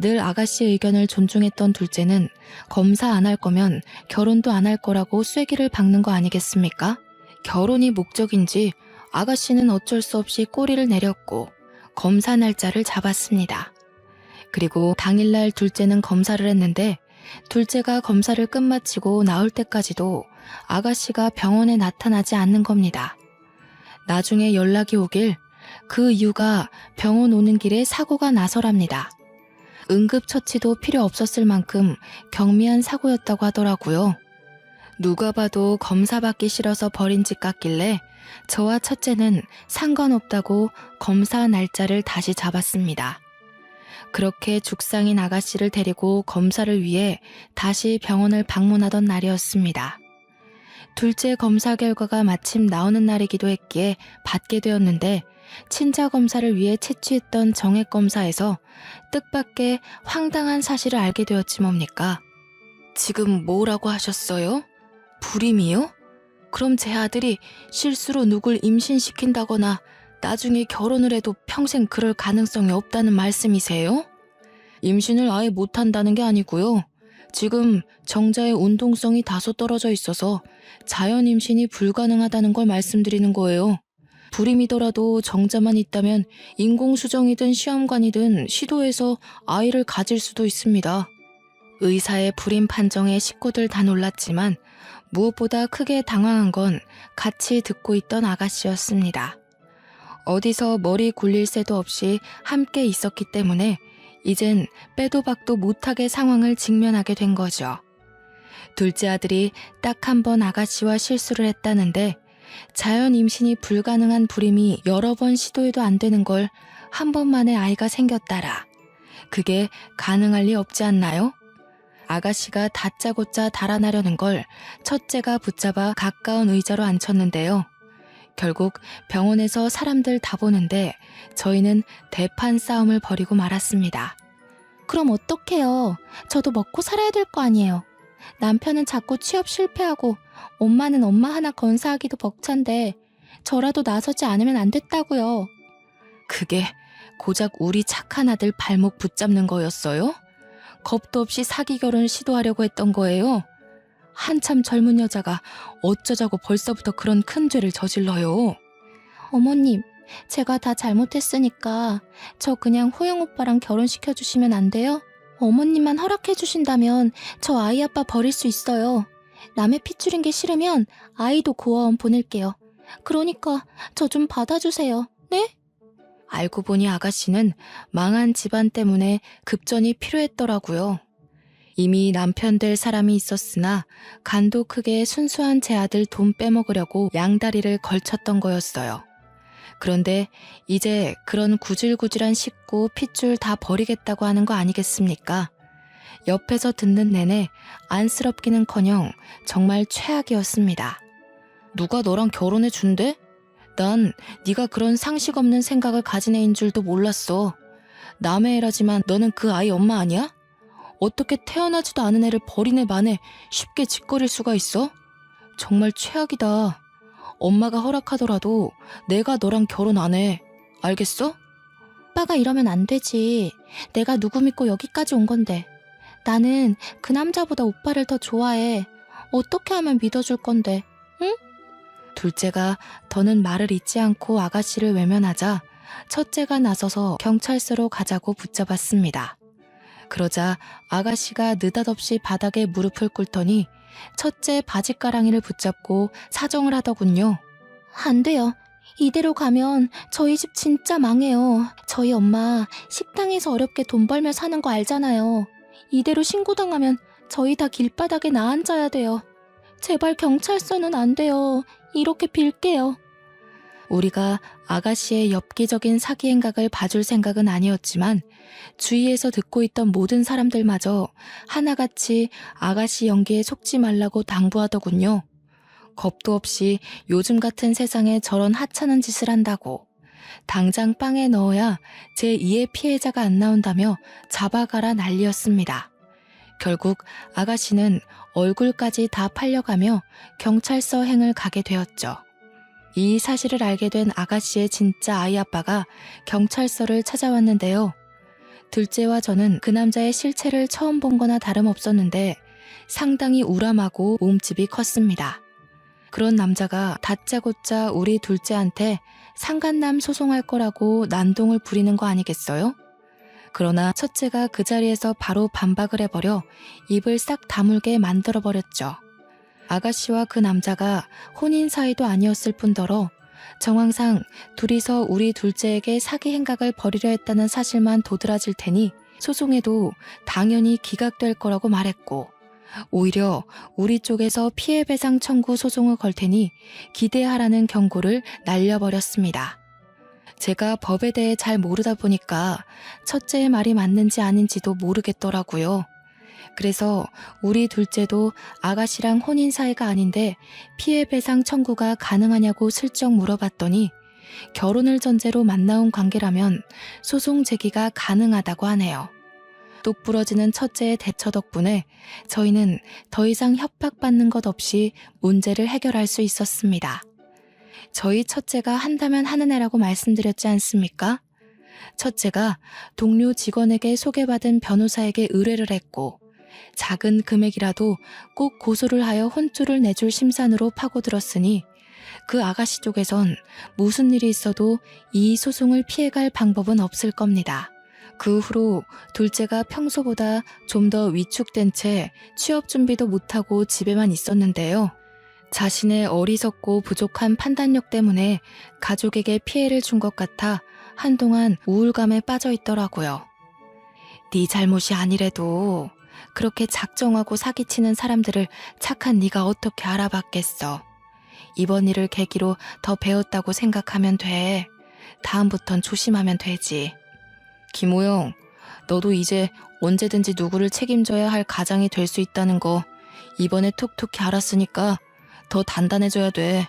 늘 아가씨 의견을 존중했던 둘째는 검사 안 할 거면 결혼도 안 할 거라고 쐐기를 박는 거 아니겠습니까? 결혼이 목적인지 아가씨는 어쩔 수 없이 꼬리를 내렸고 검사 날짜를 잡았습니다. 그리고 당일날 둘째는 검사를 했는데 둘째가 검사를 끝마치고 나올 때까지도 아가씨가 병원에 나타나지 않는 겁니다. 나중에 연락이 오길 그 이유가 병원 오는 길에 사고가 나서랍니다. 응급처치도 필요 없었을 만큼 경미한 사고였다고 하더라고요. 누가 봐도 검사 받기 싫어서 버린 짓 같길래 저와 첫째는 상관없다고 검사 날짜를 다시 잡았습니다. 그렇게 죽상인 아가씨를 데리고 검사를 위해 다시 병원을 방문하던 날이었습니다. 둘째 검사 결과가 마침 나오는 날이기도 했기에 받게 되었는데 친자 검사를 위해 채취했던 정액 검사에서 뜻밖의 황당한 사실을 알게 되었지 뭡니까? 지금 뭐라고 하셨어요? 불임이요? 그럼 제 아들이 실수로 누굴 임신시킨다거나 나중에 결혼을 해도 평생 그럴 가능성이 없다는 말씀이세요? 임신을 아예 못한다는 게 아니고요. 지금 정자의 운동성이 다소 떨어져 있어서 자연 임신이 불가능하다는 걸 말씀드리는 거예요. 불임이더라도 정자만 있다면 인공수정이든 시험관이든 시도해서 아이를 가질 수도 있습니다. 의사의 불임 판정에 식구들 다 놀랐지만 무엇보다 크게 당황한 건 같이 듣고 있던 아가씨였습니다. 어디서 머리 굴릴 새도 없이 함께 있었기 때문에 이젠 빼도 박도 못하게 상황을 직면하게 된 거죠. 둘째 아들이 딱 한 번 아가씨와 실수를 했다는데 자연 임신이 불가능한 불임이 여러 번 시도해도 안 되는 걸 한 번만에 아이가 생겼다라. 그게 가능할 리 없지 않나요? 아가씨가 다짜고짜 달아나려는 걸 첫째가 붙잡아 가까운 의자로 앉혔는데요. 결국 병원에서 사람들 다 보는데 저희는 대판 싸움을 벌이고 말았습니다. 그럼 어떡해요? 저도 먹고 살아야 될 거 아니에요. 남편은 자꾸 취업 실패하고 엄마는 엄마 하나 건사하기도 벅찬데 저라도 나서지 않으면 안 됐다고요. 그게 고작 우리 착한 아들 발목 붙잡는 거였어요? 겁도 없이 사기 결혼 시도하려고 했던 거예요? 한참 젊은 여자가 어쩌자고 벌써부터 그런 큰 죄를 저질러요. 어머님, 제가 다 잘못했으니까 저 그냥 호영 오빠랑 결혼시켜주시면 안 돼요? 어머님만 허락해주신다면 저 아이 아빠 버릴 수 있어요. 남의 핏줄인 게 싫으면 아이도 고아원 보낼게요. 그러니까 저 좀 받아주세요. 네? 알고 보니 아가씨는 망한 집안 때문에 급전이 필요했더라고요. 이미 남편 될 사람이 있었으나 간도 크게 순수한 제 아들 돈 빼먹으려고 양다리를 걸쳤던 거였어요. 그런데 이제 그런 구질구질한 식구 핏줄 다 버리겠다고 하는 거 아니겠습니까? 옆에서 듣는 내내 안쓰럽기는커녕 정말 최악이었습니다. 누가 너랑 결혼해 준대? 난 네가 그런 상식 없는 생각을 가진 애인 줄도 몰랐어. 남의 애라지만 너는 그 아이 엄마 아니야? 어떻게 태어나지도 않은 애를 버린 애 만에 쉽게 짓거릴 수가 있어? 정말 최악이다. 엄마가 허락하더라도 내가 너랑 결혼 안 해. 알겠어? 오빠가 이러면 안 되지. 내가 누구 믿고 여기까지 온 건데. 나는 그 남자보다 오빠를 더 좋아해. 어떻게 하면 믿어줄 건데, 응? 둘째가 더는 말을 잇지 않고 아가씨를 외면하자 첫째가 나서서 경찰서로 가자고 붙잡았습니다. 그러자 아가씨가 느닷없이 바닥에 무릎을 꿇더니 첫째 바지가랑이를 붙잡고 사정을 하더군요. 안 돼요. 이대로 가면 저희 집 진짜 망해요. 저희 엄마 식당에서 어렵게 돈 벌며 사는 거 알잖아요. 이대로 신고당하면 저희 다 길바닥에 나앉아야 돼요. 제발 경찰서는 안 돼요. 이렇게 빌게요. 우리가 아가씨의 엽기적인 사기 행각을 봐줄 생각은 아니었지만 주위에서 듣고 있던 모든 사람들마저 하나같이 아가씨 연기에 속지 말라고 당부하더군요. 겁도 없이 요즘 같은 세상에 저런 하찮은 짓을 한다고. 당장 빵에 넣어야 제2의 피해자가 안 나온다며 잡아가라 난리였습니다. 결국 아가씨는 얼굴까지 다 팔려가며 경찰서 행을 가게 되었죠. 이 사실을 알게 된 아가씨의 진짜 아이 아빠가 경찰서를 찾아왔는데요. 둘째와 저는 그 남자의 실체를 처음 본 거나 다름없었는데 상당히 우람하고 몸집이 컸습니다. 그런 남자가 다짜고짜 우리 둘째한테 상간남 소송할 거라고 난동을 부리는 거 아니겠어요? 그러나 첫째가 그 자리에서 바로 반박을 해버려 입을 싹 다물게 만들어버렸죠. 아가씨와 그 남자가 혼인 사이도 아니었을 뿐더러 정황상 둘이서 우리 둘째에게 사기 행각을 벌이려 했다는 사실만 도드라질 테니 소송에도 당연히 기각될 거라고 말했고, 오히려 우리 쪽에서 피해배상 청구 소송을 걸 테니 기대하라는 경고를 날려버렸습니다. 제가 법에 대해 잘 모르다 보니까 첫째의 말이 맞는지 아닌지도 모르겠더라고요. 그래서 우리 둘째도 아가씨랑 혼인 사이가 아닌데 피해배상 청구가 가능하냐고 슬쩍 물어봤더니 결혼을 전제로 만나온 관계라면 소송 제기가 가능하다고 하네요. 똑부러지는 첫째의 대처 덕분에 저희는 더 이상 협박받는 것 없이 문제를 해결할 수 있었습니다. 저희 첫째가 한다면 하는 애라고 말씀드렸지 않습니까? 첫째가 동료 직원에게 소개받은 변호사에게 의뢰를 했고, 작은 금액이라도 꼭 고소를 하여 혼쭐을 내줄 심산으로 파고들었으니 그 아가씨 쪽에선 무슨 일이 있어도 이 소송을 피해갈 방법은 없을 겁니다. 그 후로 둘째가 평소보다 좀 더 위축된 채 취업 준비도 못하고 집에만 있었는데요. 자신의 어리석고 부족한 판단력 때문에 가족에게 피해를 준 것 같아 한동안 우울감에 빠져 있더라고요. 네 잘못이 아니래도 그렇게 작정하고 사기치는 사람들을 착한 네가 어떻게 알아봤겠어. 이번 일을 계기로 더 배웠다고 생각하면 돼. 다음부턴 조심하면 되지. 김호영, 너도 이제 언제든지 누구를 책임져야 할 가장이 될 수 있다는 거 이번에 톡톡히 알았으니까 더 단단해져야 돼.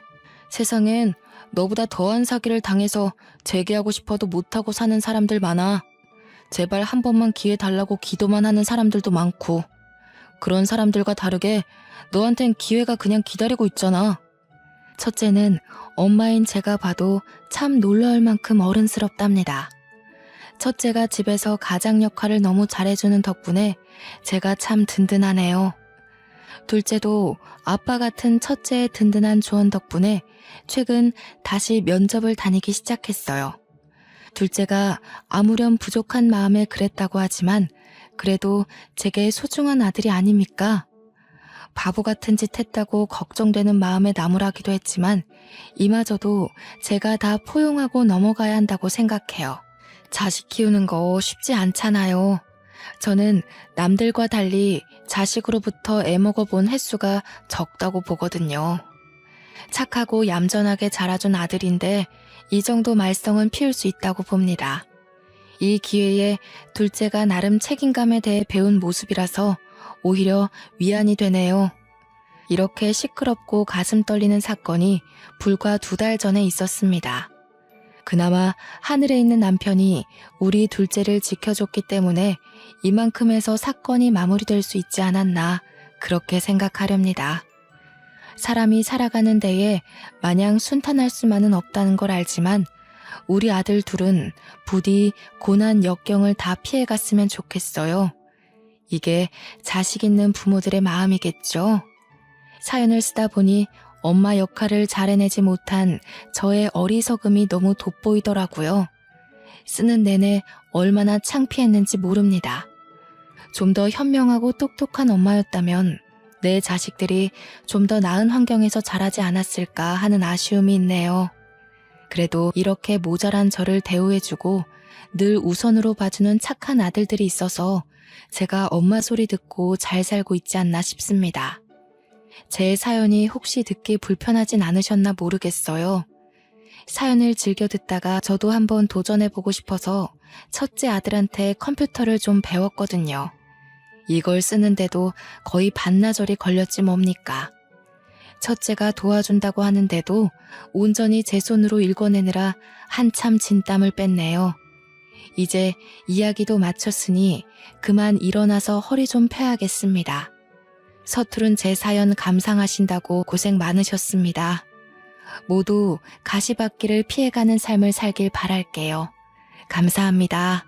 세상엔 너보다 더한 사기를 당해서 재개하고 싶어도 못하고 사는 사람들 많아. 제발 한 번만 기회 달라고 기도만 하는 사람들도 많고, 그런 사람들과 다르게 너한텐 기회가 그냥 기다리고 있잖아. 첫째는 엄마인 제가 봐도 참 놀라울 만큼 어른스럽답니다. 첫째가 집에서 가장 역할을 너무 잘해주는 덕분에 제가 참 든든하네요. 둘째도 아빠 같은 첫째의 든든한 조언 덕분에 최근 다시 면접을 다니기 시작했어요. 둘째가 아무렴 부족한 마음에 그랬다고 하지만 그래도 제게 소중한 아들이 아닙니까? 바보 같은 짓 했다고 걱정되는 마음에 나무라기도 했지만 이마저도 제가 다 포용하고 넘어가야 한다고 생각해요. 자식 키우는 거 쉽지 않잖아요. 저는 남들과 달리 자식으로부터 애먹어본 횟수가 적다고 보거든요. 착하고 얌전하게 자라준 아들인데 이 정도 말썽은 피울 수 있다고 봅니다. 이 기회에 둘째가 나름 책임감에 대해 배운 모습이라서 오히려 위안이 되네요. 이렇게 시끄럽고 가슴 떨리는 사건이 불과 2달 전에 있었습니다. 그나마 하늘에 있는 남편이 우리 둘째를 지켜줬기 때문에 이만큼에서 사건이 마무리될 수 있지 않았나 그렇게 생각하렵니다. 사람이 살아가는 데에 마냥 순탄할 수만은 없다는 걸 알지만 우리 아들 둘은 부디 고난 역경을 다 피해갔으면 좋겠어요. 이게 자식 있는 부모들의 마음이겠죠. 사연을 쓰다 보니 엄마 역할을 잘 해내지 못한 저의 어리석음이 너무 돋보이더라고요. 쓰는 내내 얼마나 창피했는지 모릅니다. 좀 더 현명하고 똑똑한 엄마였다면 내 자식들이 좀 더 나은 환경에서 자라지 않았을까 하는 아쉬움이 있네요. 그래도 이렇게 모자란 저를 대우해주고 늘 우선으로 봐주는 착한 아들들이 있어서 제가 엄마 소리 듣고 잘 살고 있지 않나 싶습니다. 제 사연이 혹시 듣기 불편하진 않으셨나 모르겠어요. 사연을 즐겨 듣다가 저도 한번 도전해보고 싶어서 첫째 아들한테 컴퓨터를 좀 배웠거든요. 이걸 쓰는데도 거의 반나절이 걸렸지 뭡니까. 첫째가 도와준다고 하는데도 온전히 제 손으로 읽어내느라 한참 진땀을 뺐네요. 이제 이야기도 마쳤으니 그만 일어나서 허리 좀 펴야겠습니다. 서투른 제 사연 감상하신다고 고생 많으셨습니다. 모두 가시밭길을 피해가는 삶을 살길 바랄게요. 감사합니다.